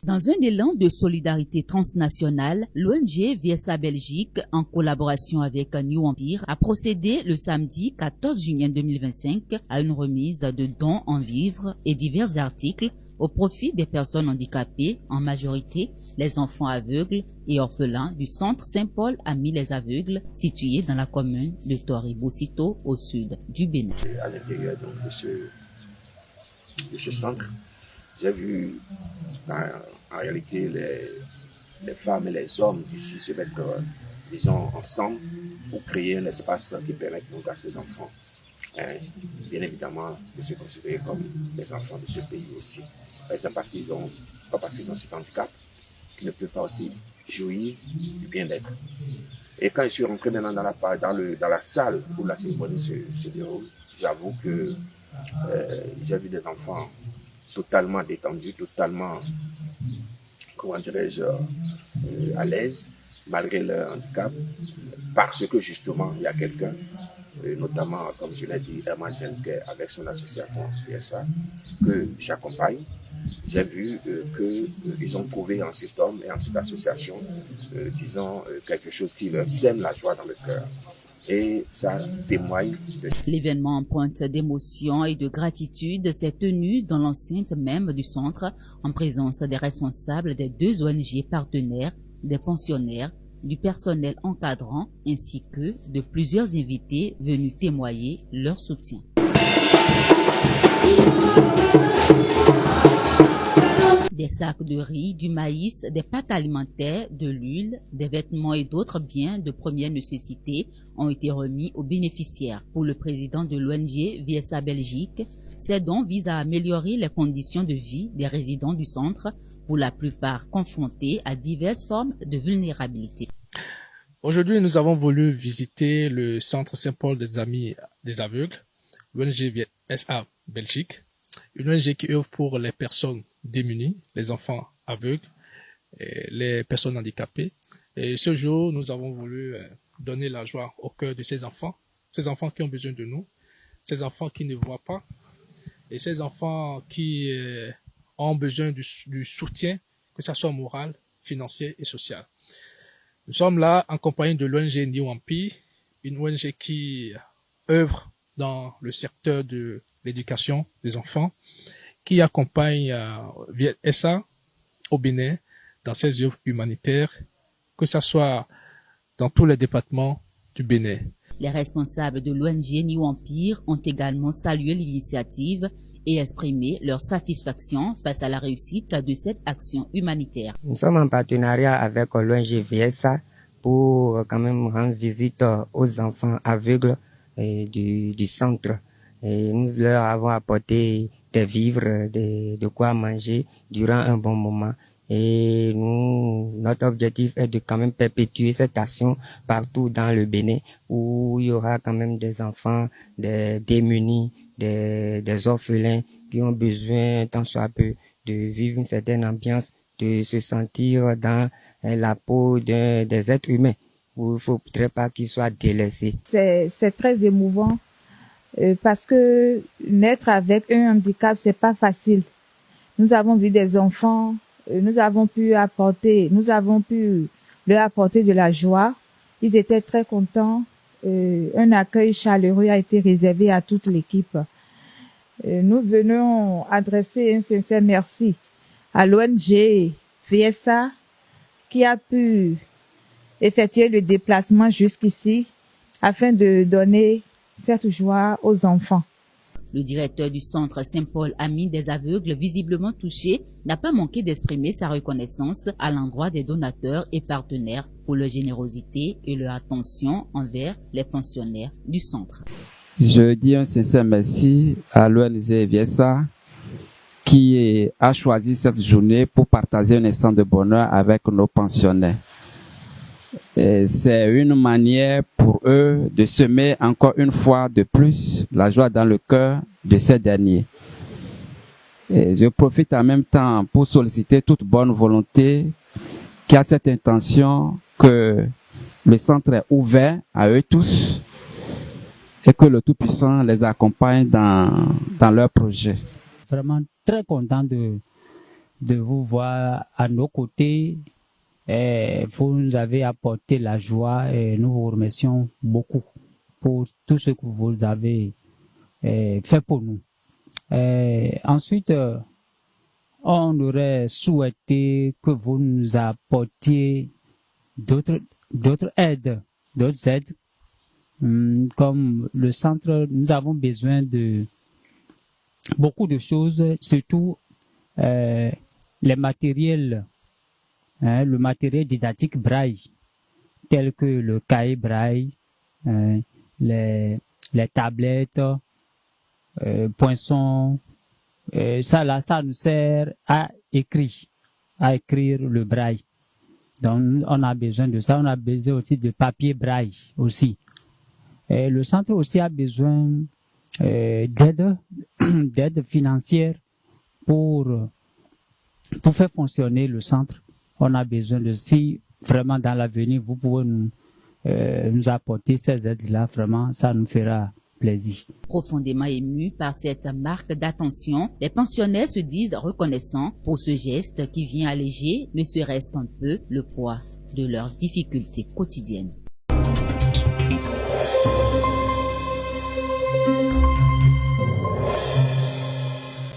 Dans un élan de solidarité transnationale, l'ONG VSA Belgique, en collaboration avec New Empire, a procédé le samedi 14 juillet 2025 à une remise de dons en vivres et divers articles au profit des personnes handicapées, en majorité les enfants aveugles et orphelins du centre Saint-Paul Ami les Aveugles, situé dans la commune de Tori-Boussito, au sud du Bénin. À l'intérieur de ce centre, j'ai vu en réalité les femmes et les hommes d'ici se mettre, disons, ensemble pour créer un espace qui permette donc à ces enfants, bien évidemment, de se considérer comme des enfants de ce pays aussi. C'est pas parce qu'ils ont cet handicap qu'ils ne peuvent pas aussi jouir du bien-être. Et quand je suis rentré maintenant dans la salle où la cérémonie se déroule, j'avoue que j'ai vu des enfants totalement détendus, totalement, comment dirais-je, à l'aise, malgré leur handicap, parce que justement, il y a quelqu'un, notamment, comme je l'ai dit, Herman Jenke, avec son association PSA, que j'accompagne. J'ai vu qu'ils ont trouvé en cet homme et en cette association, disons, quelque chose qui leur sème la joie dans le cœur. Et ça témoigne de... L'événement empreinte d'émotion et de gratitude s'est tenu dans l'enceinte même du centre, en présence des responsables des 2 ONG partenaires, des pensionnaires, du personnel encadrant, ainsi que de plusieurs invités venus témoigner leur soutien. Des sacs de riz, du maïs, des pâtes alimentaires, de l'huile, des vêtements et d'autres biens de première nécessité ont été remis aux bénéficiaires. Pour le président de l'ONG VSA Belgique, ces dons visent à améliorer les conditions de vie des résidents du centre, pour la plupart confrontés à diverses formes de vulnérabilité. Aujourd'hui, nous avons voulu visiter le centre Saint-Paul des Amis des Aveugles, l'ONG VSA Belgique, une ONG qui œuvre pour les personnes démunies, les enfants aveugles, et les personnes handicapées. Et ce jour, nous avons voulu donner la joie au cœur de ces enfants qui ont besoin de nous, ces enfants qui ne voient pas, et ces enfants qui ont besoin du soutien, que ce soit moral, financier et social. Nous sommes là en compagnie de l'ONG New Empire, une ONG qui œuvre dans le secteur de l'éducation des enfants, qui accompagne VSA au Bénin dans ses œuvres humanitaires, que ce soit dans tous les départements du Bénin. Les responsables de l'ONG New Empire ont également salué l'initiative et exprimé leur satisfaction face à la réussite de cette action humanitaire. Nous sommes en partenariat avec l'ONG VSA pour quand même rendre visite aux enfants aveugles du centre. Et nous leur avons apporté des vivres, de quoi manger durant un bon moment. Et notre objectif est de quand même perpétuer cette action partout dans le Bénin, où il y aura quand même des enfants, des démunis, des orphelins qui ont besoin, tant soit peu, de vivre une certaine ambiance, de se sentir dans la peau des êtres humains, où il ne faudrait pas qu'ils soient délaissés. C'est très émouvant. Parce que naître avec un handicap, c'est pas facile. Nous avons vu des enfants, nous avons pu leur apporter de la joie. Ils étaient très contents. Un accueil chaleureux a été réservé à toute l'équipe. Nous venons adresser un sincère merci à l'ONG VSA qui a pu effectuer le déplacement jusqu'ici afin de donner cette joie aux enfants. Le directeur du centre Saint-Paul Ami des Aveugles, visiblement touché, n'a pas manqué d'exprimer sa reconnaissance à l'endroit des donateurs et partenaires pour leur générosité et leur attention envers les pensionnaires du centre. Je dis un sincère merci à l'ONG VSA qui a choisi cette journée pour partager un instant de bonheur avec nos pensionnaires. C'est une manière pour eux de semer encore une fois de plus la joie dans le cœur de ces derniers. Et je profite en même temps pour solliciter toute bonne volonté qui a cette intention que le centre est ouvert à eux tous et que le Tout-Puissant les accompagne dans leur projet. Vraiment très content de de vous voir à nos côtés. Vous nous avez apporté la joie et nous vous remercions beaucoup pour tout ce que vous avez fait pour nous. Ensuite, on aurait souhaité que vous nous apportiez d'autres aides, comme le centre. Nous avons besoin de beaucoup de choses, surtout les matériels, le matériel didactique braille, tel que le cahier braille, les tablettes, poinçons. Ça nous sert à écrire le braille. Donc, on a besoin de ça. On a besoin aussi de papier braille aussi. Le centre aussi a besoin d'aide financière pour faire fonctionner le centre. On a besoin de, si vraiment dans l'avenir vous pouvez nous apporter ces aides-là, vraiment, ça nous fera plaisir. Profondément émus par cette marque d'attention, les pensionnaires se disent reconnaissants pour ce geste qui vient alléger, ne serait-ce qu'un peu, le poids de leurs difficultés quotidiennes.